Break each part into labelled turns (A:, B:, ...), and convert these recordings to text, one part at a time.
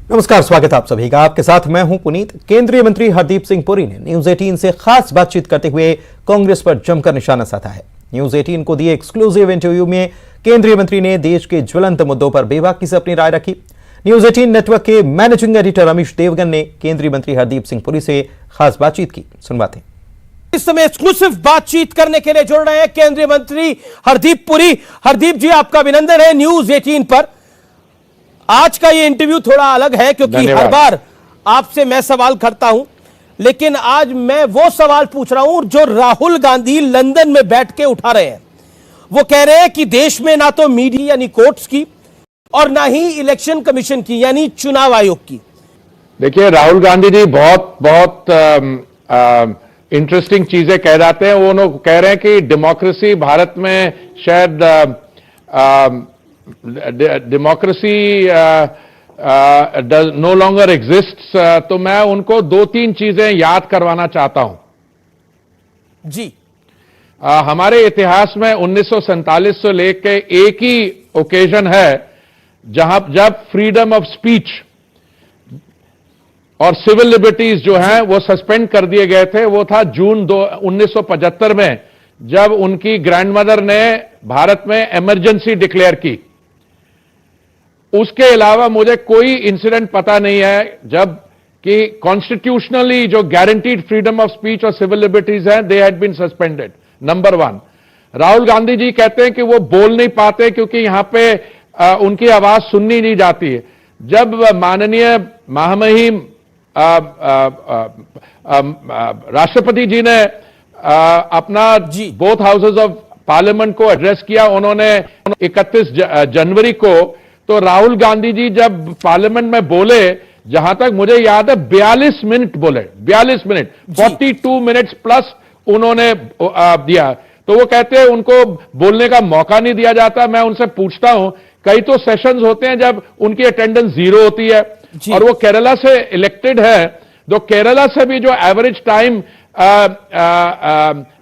A: नमस्कार, स्वागत है आप सभी का। आपके साथ मैं हूं पुनीत। केंद्रीय मंत्री हरदीप सिंह पुरी ने न्यूज 18 से खास बातचीत करते हुए कांग्रेस पर जमकर निशाना साधा है। न्यूज 18 को दिए एक्सक्लूसिव इंटरव्यू में केंद्रीय मंत्री ने देश के ज्वलंत मुद्दों पर बेबाकी से अपनी राय रखी। न्यूज 18 नेटवर्क के मैनेजिंग एडिटर रमेश देवगन ने केंद्रीय मंत्री हरदीप सिंह पुरी से खास बातचीत की। सुनवाते हैं।
B: इस समय एक्सक्लूसिव बातचीत करने के लिए जुड़ रहे हैं केंद्रीय मंत्री हरदीप पुरी। हरदीप जी, आपका अभिनंदन है न्यूज 18 पर। आज का ये इंटरव्यू थोड़ा अलग है क्योंकि हर बार आपसे मैं सवाल करता हूं, लेकिन आज मैं वो सवाल पूछ रहा हूं जो राहुल गांधी लंदन में बैठ के उठा रहे हैं। वो कह रहे हैं कि देश में ना तो मीडिया यानी कोर्ट्स की और ना ही इलेक्शन कमीशन की यानी चुनाव आयोग की।
C: देखिए, राहुल गांधी जी बहुत इंटरेस्टिंग चीजें कह जाते हैं। वो लोग कह रहे हैं कि डेमोक्रेसी भारत में शायद डेमोक्रेसी नो लॉन्गर एग्जिस्ट्स। तो मैं उनको दो तीन चीजें याद करवाना चाहता हूं
B: जी।
C: हमारे इतिहास में 1947 से लेकर एक ही ओकेजन है जब फ्रीडम ऑफ स्पीच और सिविल लिबर्टीज जो हैं वो सस्पेंड कर दिए गए थे। वो था जून 1975 में, जब उनकी ग्रैंडमदर ने भारत में इमरजेंसी डिक्लेयर की। उसके अलावा मुझे कोई इंसिडेंट पता नहीं है जब कि कॉन्स्टिट्यूशनली जो गारंटीड फ्रीडम ऑफ स्पीच और सिविल लिबर्टीज हैं they had been suspended. Number one. Rahul Gandhi ji कहते हैं कि वो बोल नहीं पाते क्योंकि यहां पे उनकी आवाज सुननी नहीं जाती है। जब माननीय महामहिम राष्ट्रपति जी ने अपना बोथ हाउसेज ऑफ पार्लियामेंट को एड्रेस किया, उन्होंने 31 जनवरी को, तो राहुल गांधी जी जब पार्लियामेंट में बोले, जहां तक मुझे याद है 42 मिनट बोले, 42 मिनट, 42 मिनट्स प्लस उन्होंने दिया। तो वो कहते हैं उनको बोलने का मौका नहीं दिया जाता। मैं उनसे पूछता हूं, कई तो सेशंस होते हैं जब उनकी अटेंडेंस 0 होती है, और वो केरला से इलेक्टेड है, तो केरला से भी जो एवरेज टाइम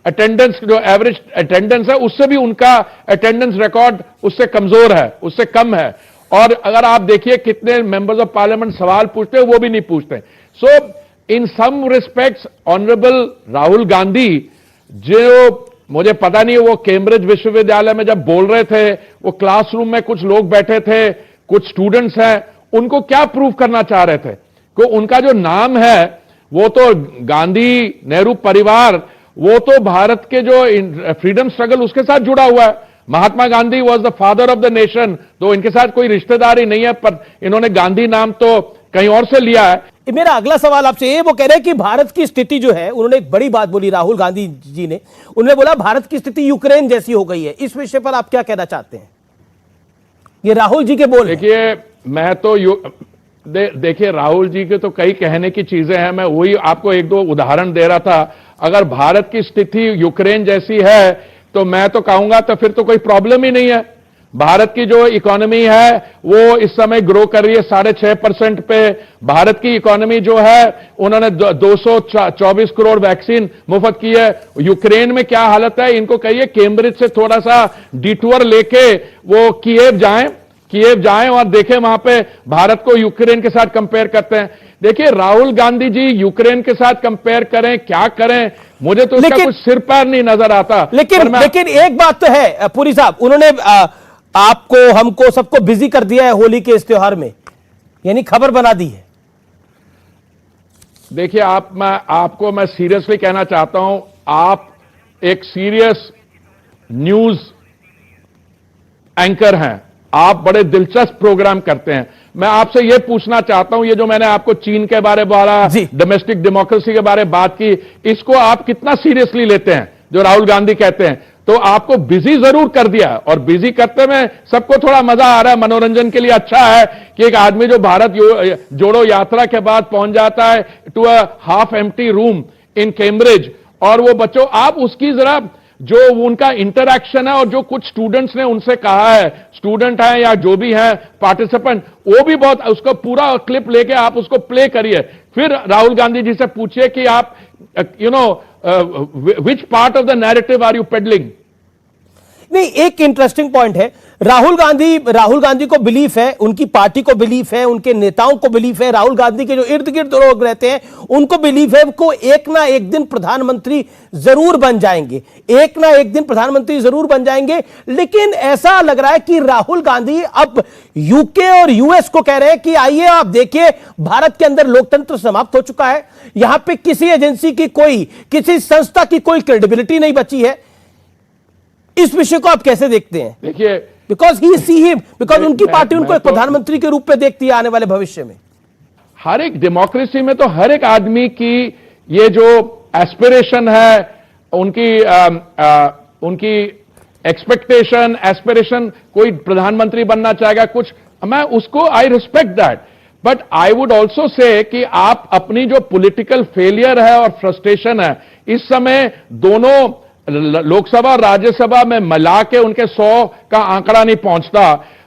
C: अटेंडेंस, जो एवरेज अटेंडेंस है, उससे भी उनका अटेंडेंस रिकॉर्ड उससे कमजोर है, उससे कम है। और अगर आप देखिए कितने मेंबर्स ऑफ पार्लियामेंट सवाल पूछते हैं, वो भी नहीं पूछते। सो इन सम रिस्पेक्ट्स ऑनरेबल राहुल गांधी, जो मुझे पता नहीं वो कैम्ब्रिज विश्वविद्यालय में जब बोल रहे थे, वो क्लासरूम में कुछ लोग बैठे थे, कुछ स्टूडेंट्स हैं, उनको क्या प्रूव करना चाह रहे थे कि उनका जो नाम है वो तो गांधी नेहरू परिवार, वो तो भारत के जो फ्रीडम स्ट्रगल उसके साथ जुड़ा हुआ है। Mahatma Gandhi was the father of the nation, तो इनके साथ कोई रिश्तेदारी नहीं है, पर इन्होंने गांधी नाम तो कहीं और से लिया है।
B: मेरा अगला सवाल आपसे ये, वो कह रहे हैं कि भारत की स्थिति जो है, उन्होंने एक बड़ी बात बोली राहुल गांधी जी ने, उन्होंने बोला भारत की स्थिति यूक्रेन जैसी हो गई है। इस विषय पर आप क्या कहना चाहते हैं? ये राहुल जी के बोल।
C: देखिए, मैं तो देखिए राहुल जी के तो कई कहने की चीजें हैं। मैं वही आपको एक दो उदाहरण दे रहा था। अगर भारत की स्थिति यूक्रेन जैसी है तो मैं तो कहूंगा तो फिर तो कोई प्रॉब्लम ही नहीं है। भारत की जो इकोनॉमी है वो इस समय ग्रो कर रही है 6.5% पे। भारत की इकोनॉमी जो है, उन्होंने 224 करोड़ वैक्सीन मुफ्त की है। यूक्रेन में क्या हालत है, इनको कहिए कैम्ब्रिज से थोड़ा सा डिटूर लेके वो कीव जाएं और देखें वहां पे भारत को यूक्रेन के साथ कंपेयर करते हैं। देखिए, राहुल गांधी जी यूक्रेन के साथ कंपेयर करें, क्या करें, मुझे तो उसका कुछ सिर पैर नहीं नजर आता।
B: लेकिन एक बात तो है पुरी साहब, उन्होंने आपको, हमको, सबको बिजी कर दिया है होली के इस त्योहार में, यानी खबर बना दी है।
C: देखिए, आपको मैं सीरियसली कहना चाहता हूं, आप एक सीरियस न्यूज एंकर हैं, आप बड़े दिलचस्प प्रोग्राम करते हैं। मैं आपसे यह पूछना चाहता हूं, ये जो मैंने आपको चीन के बारे में, डोमेस्टिक डेमोक्रेसी के बारे में बात की, इसको आप कितना सीरियसली लेते हैं? जो राहुल गांधी कहते हैं, तो आपको बिजी जरूर कर दिया, और बिजी करते में सबको थोड़ा मजा आ रहा है, मनोरंजन के लिए अच्छा है कि एक आदमी जो भारत जोड़ो यात्रा के बाद पहुंच जाता है to a half empty room in Cambridge, और वो बच्चों, आप उसकी जरा जो उनका इंटरैक्शन है और जो कुछ स्टूडेंट्स ने उनसे कहा है, स्टूडेंट हैं या जो भी हैं पार्टिसिपेंट, वो भी बहुत, उसको पूरा क्लिप लेके आप उसको प्ले करिए। फिर राहुल गांधी जी से पूछिए कि आप which part of the narrative are you peddling?
B: नहीं, एक इंटरेस्टिंग पॉइंट है, राहुल गांधी को बिलीफ है, उनकी पार्टी को बिलीफ है, उनके नेताओं को बिलीफ है, राहुल गांधी के जो इर्द गिर्द लोग रहते हैं उनको बिलीफ है वो एक ना एक दिन प्रधानमंत्री जरूर बन जाएंगे, एक ना एक दिन प्रधानमंत्री जरूर बन जाएंगे। लेकिन ऐसा लग रहा है कि राहुल गांधी अब यूके और यूएस को कह रहे हैं कि आइए आप देखिए, भारत के अंदर लोकतंत्र समाप्त हो चुका है, यहां पे किसी एजेंसी की किसी संस्था की कोई क्रेडिबिलिटी नहीं बची है। इस विषय को आप कैसे देखते हैं?
C: देखिए,
B: बिकॉज उनकी पार्टी उनको एक प्रधानमंत्री के रूप में देखती है आने वाले भविष्य में।
C: हर एक डेमोक्रेसी में तो हर एक आदमी की ये जो एस्पिरेशन है, उनकी एस्पिरेशन, कोई प्रधानमंत्री बनना चाहेगा, कुछ, मैं उसको I respect that, but I would also say कि आप अपनी जो पॉलिटिकल फेलियर है और फ्रस्ट्रेशन है, इस समय दोनों लोकसभा और राज्यसभा में मिला के उनके 100 का आंकड़ा नहीं पहुंचता,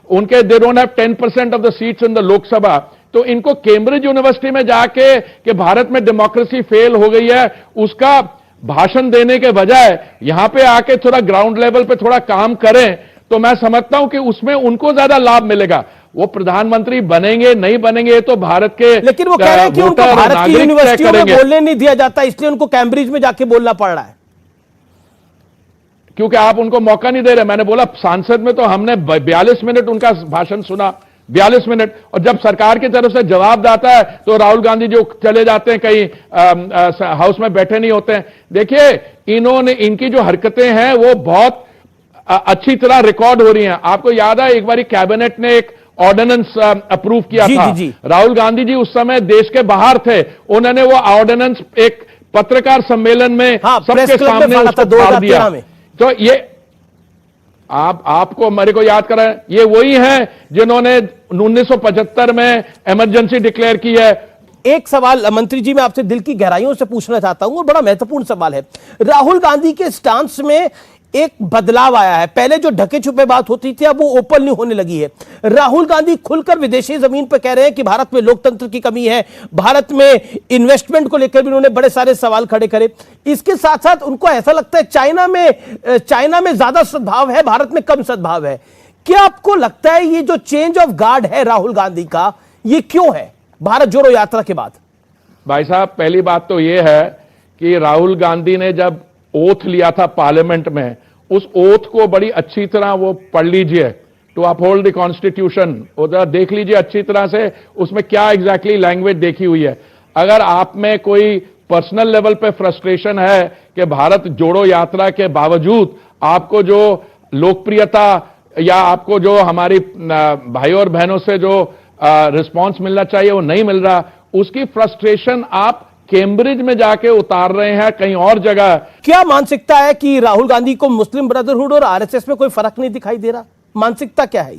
C: उनके they don't have 10% of the seats in the Lok Sabha, तो इनको कैम्ब्रिज यूनिवर्सिटी में जाके कि भारत में डेमोक्रेसी फेल हो गई है, उसका भाषण देने के बजाय यहां पे आके थोड़ा ग्राउंड लेवल पे थोड़ा काम करें, तो मैं समझता हूं कि उसमें उनको ज्यादा लाभ मिलेगा। वो प्रधानमंत्री बनेंगे नहीं बनेंगे ये तो भारत के,
B: लेकिन वो कह रहे हैं कि उनको भारत की यूनिवर्सिटियों में बोलने नहीं दिया जाता, इसलिए उनको कैम्ब्रिज में जाके बोलना पड़ रहा है,
C: क्योंकि आप उनको मौका नहीं दे रहे। मैंने बोला सांसद में तो हमने 42 मिनट उनका भाषण सुना, 42 मिनट, और जब सरकार की तरफ से जवाब आता है तो राहुल गांधी जो चले जाते हैं कहीं, हाउस में बैठे नहीं होते हैं। देखिए, इनकी जो हरकतें हैं वो बहुत अच्छी तरह रिकॉर्ड हो रही हैं। आपको याद है एक बारी कैबिनेट ने एक ऑर्डिनेंस अप्रूव किया था, राहुल गांधी जी उस समय देश के बाहर थे, उन्होंने वो ऑर्डिनेंस एक पत्रकार सम्मेलन में सबके सामने उसको फाड़ दिया। तो ये आपको मेरे को याद करें, ये वही हैं जिन्होंने 1975 में इमरजेंसी डिक्लेयर की है।
B: एक सवाल मंत्री जी मैं आपसे दिल की गहराइयों से पूछना चाहता हूं और बड़ा महत्वपूर्ण सवाल है, राहुल गांधी के स्टांस में एक बदलाव आया है, पहले जो ढके छुपे बात होती थी अब वो ओपनली होने लगी है। राहुल गांधी खुलकर विदेशी जमीन पर कह रहे हैं कि भारत में लोकतंत्र की कमी है, भारत में इन्वेस्टमेंट को लेकर भी उन्होंने बड़े सारे सवाल खड़े करे। इसके साथ साथ उनको ऐसा लगता है चाइना में ज्यादा सद्भाव है, भारत में कम सद्भाव है। क्या आपको लगता है ये जो चेंज ऑफ गार्ड है राहुल गांधी का, ये क्यों है भारत जोड़ो यात्रा के बाद?
C: भाई साहब, पहली बात तो यह है कि राहुल गांधी ने जब ओथ लिया था पार्लियामेंट में, उस ओथ को बड़ी अच्छी तरह वो पढ़ लीजिए, टू अपहोल्ड द कॉन्स्टिट्यूशन, उधर देख लीजिए अच्छी तरह से उसमें क्या एग्जैक्टली लैंग्वेज देखी हुई है। अगर आप में कोई पर्सनल लेवल पे फ्रस्ट्रेशन है कि भारत जोड़ो यात्रा के बावजूद आपको जो लोकप्रियता या आपको जो हमारी भाई और बहनों से जो रिस्पांस मिलना चाहिए वो नहीं मिल रहा, उसकी फ्रस्ट्रेशन आप कैम्ब्रिज में जाके उतार रहे हैं कहीं और जगह।
B: क्या मानसिकता है कि राहुल गांधी को मुस्लिम ब्रदरहुड और आरएसएस में कोई फर्क नहीं दिखाई दे रहा? मानसिकता क्या है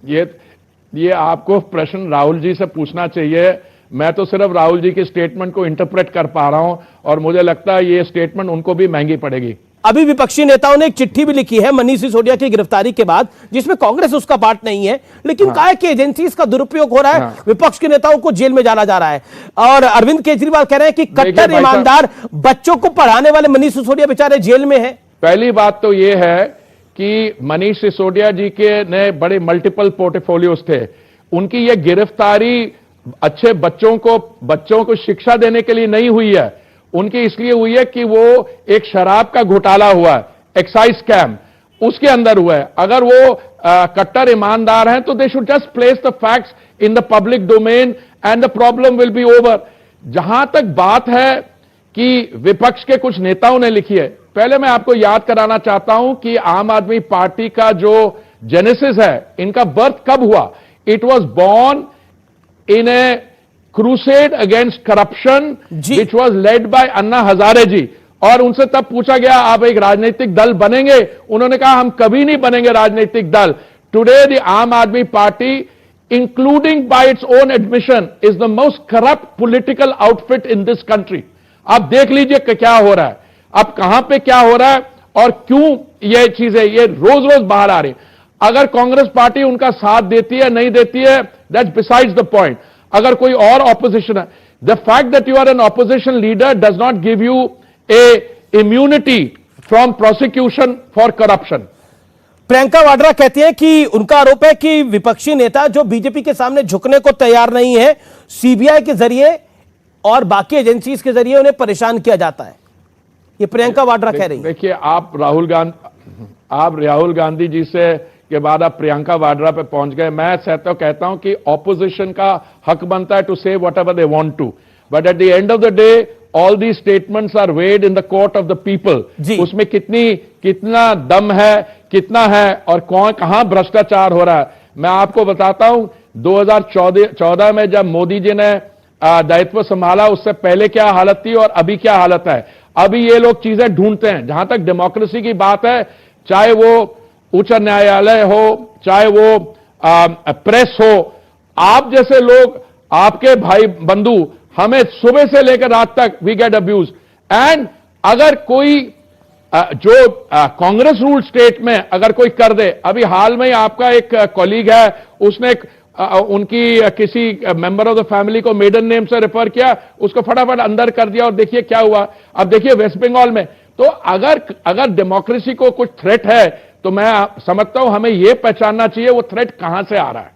C: ये आपको प्रश्न राहुल जी से पूछना चाहिए। मैं तो सिर्फ राहुल जी की स्टेटमेंट को इंटरप्रेट कर पा रहा हूं और मुझे लगता है ये स्टेटमेंट उनको भी महंगी पड़ेगी।
B: अभी विपक्षी नेताओं ने एक चिट्ठी भी लिखी है मनीष सिसोदिया की गिरफ्तारी के बाद, जिसमें कांग्रेस उसका पार्ट नहीं है, लेकिन कहा है कि एजेंसीज का दुरुपयोग हो रहा है, विपक्ष के नेताओं को जेल में डाला जा रहा है। और अरविंद केजरीवाल कह रहे हैं कि कट्टर ईमानदार बच्चों को पढ़ाने वाले मनीष सिसोदिया बेचारे जेल में है।
C: पहली बात तो यह है कि मनीष सिसोदिया जी के ने बड़े मल्टीपल पोर्टफोलियोज थे, उनकी यह गिरफ्तारी अच्छे बच्चों को शिक्षा देने के लिए नहीं हुई है, उनकी इसलिए हुई है कि वो एक शराब का घोटाला हुआ है, एक्साइज स्कैम, उसके अंदर हुआ है। अगर वो कट्टर ईमानदार हैं तो they should just place the facts in the public domain and the problem will be over. जहां तक बात है कि विपक्ष के कुछ नेताओं ने लिखी है, पहले मैं आपको याद कराना चाहता हूं कि आम आदमी पार्टी का जो जेनेसिस है, इनका बर्थ कब हुआ? It was born in a crusade against corruption which was led by Anna Hazare जी। और उनसे तब पूछा गया आप एक राजनीतिक दल बनेंगे? उन्होंने कहा हम कभी नहीं बनेंगे राजनीतिक दल। टुडे द आम आदमी party, including bye its own admission, is the most corrupt political outfit in this country. आप देख लीजिए कि क्या हो रहा है, अब कहां पे क्या हो रहा है और क्यों ये चीजें ये रोज रोज बाहर आ रही। अगर कांग्रेस पार्टी उनका साथ देती है नहीं देती है, दैट्स बिसाइड्स द पॉइंट। अगर कोई और ऑपोजिशन है, the fact that you are an opposition leader does not give you a immunity from prosecution for corruption.
B: Priyanka Vadra कहती हैं कि उनका आरोप है कि विपक्षी नेता जो बीजेपी के सामने झुकने को तैयार नहीं है, सीबीआई के जरिए और बाकी एजेंसीज के जरिए उन्हें परेशान किया जाता है। ये प्रियंका वाड्रा कह रही है।
C: देखिए, आप राहुल गांधी जी से के बाद आप प्रियंका वाड्रा पे पहुंच गए। मैं कहता हूं कि ऑपोजिशन का हक बनता है to say whatever they want to, but at the end of the day all the statements are weighed in the court of the people. उसमें कितना दम है, कितना है और कहां भ्रष्टाचार हो रहा है। मैं आपको बताता हूं 2014 में जब मोदी जी ने दायित्व संभाला, उससे पहले क्या हालत थी और अभी क्या हालत है। अभी ये लोग चीजें ढूंढते हैं। जहां तक डेमोक्रेसी की बात है, चाहे वो उच्च न्यायालय हो, चाहे वो प्रेस हो, आप जैसे लोग, आपके भाई बंधु, हमें सुबह से लेकर रात तक वी गेट अब्यूज। एंड अगर कोई जो कांग्रेस रूल स्टेट में अगर कोई कर दे, अभी हाल में आपका एक कॉलीग है, उसने उनकी किसी मेंबर ऑफ द फैमिली को मेडन नेम से रेफर किया, उसको फटाफट अंदर कर दिया और देखिए क्या हुआ। अब देखिए वेस्ट बंगाल में। तो अगर डेमोक्रेसी को कुछ थ्रेट है तो मैं समझता हूं हमें यह पहचानना चाहिए वो थ्रेट कहां से आ रहा है।